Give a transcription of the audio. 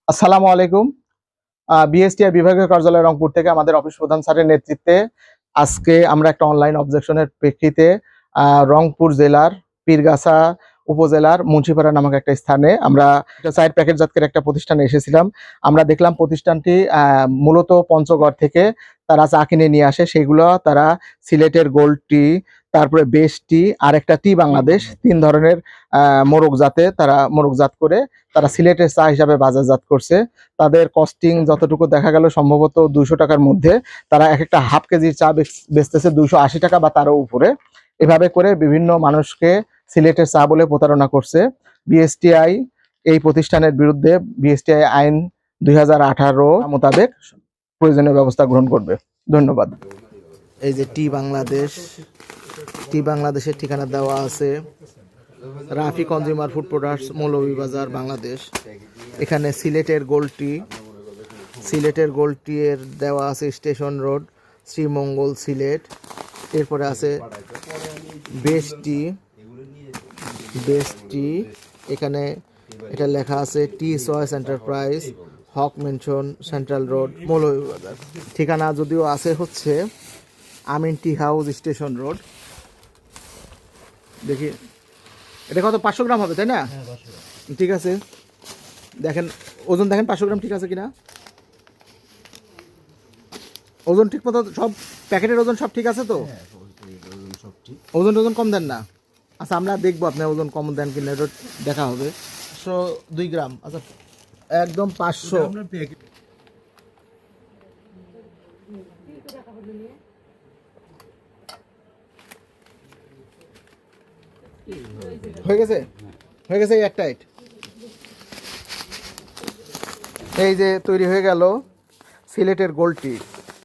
আসসালামু আলাইকুম। বিএসটিআই বিভাগীয় কার্যালয় রংপুর থেকে আমাদের অফিস প্রধান স্যারের নেতৃত্বে আজকে আমরা একটা অনলাইন অবজেকশনের প্রেক্ষিতে রংপুর জেলার পীরগাছা উপজেলার মুন্সিপাড়া নামক একটা স্থানে আমরা একটা চায়ের প্যাকেটজাতকের একটা প্রতিষ্ঠানে এসেছিলাম। আমরা দেখলাম প্রতিষ্ঠানটি মূলত পঞ্চগড় থেকে তারা চা কিনে নিয়ে আসে, সেগুলো তারা সিলেটের গোল্ড টি, তারপরে বেশ টি আর একটা টি বাংলাদেশ, ৩ ধরনের মোরগজাত করে তারা সিলেটের চা হিসাবে বাজারজাত করছে। তাদের কস্টিং যতটুকু দেখা গেল সম্ভবত 200 টাকার মধ্যে, তারা এক একটা হাফ কেজির চা বেচতেছে 280 টাকা বা তারও উপরে। এভাবে করে বিভিন্ন মানুষকে সিলেটের চা বলে প্রতারণা করছে। বিএসটিআই এই প্রতিষ্ঠানের বিরুদ্ধে বিএসটিআই আইন 2018 মোতাবেক প্রয়োজনীয় ব্যবস্থা গ্রহণ করবে। ধন্যবাদ। এই যে টি বাংলাদেশের ঠিকানা দেওয়া আছে, Rafi consumer food products, Moulvibazar, Bangladesh. এখানে সিলেটের গোল্ড টি এর দেওয়া আছে স্টেশন রোড, শ্রীমঙ্গল, সিলেট। এরপরে আছে বেশ টি, এখানে এটা লেখা আছে টি চয়েস এন্টারপ্রাইজ, হক মেনশন, সেন্ট্রাল রোড, মৌলভীবাজার। ঠিকানা যদিও আছে হচ্ছে আমিন টি হাউস, স্টেশন রোড। দেখি এটা কত, 500 গ্রাম হবে, তাই না? ঠিক আছে, দেখেন ওজন, দেখেন 500 গ্রাম ঠিক আছে কিনা। ওজন ঠিক মতো সব, প্যাকেটের ওজন সব ঠিক আছে তো? ওজন কম দেন না? আচ্ছা, আমরা দেখবো আপনি ওজন কম দেন কিনা, এটা দেখা হবে। 102 গ্রাম, আচ্ছা একদম 500। হয়ে গেছে এই একটা। এই যে তৈরি হয়ে গেল সিলেটের গোল্ড টি।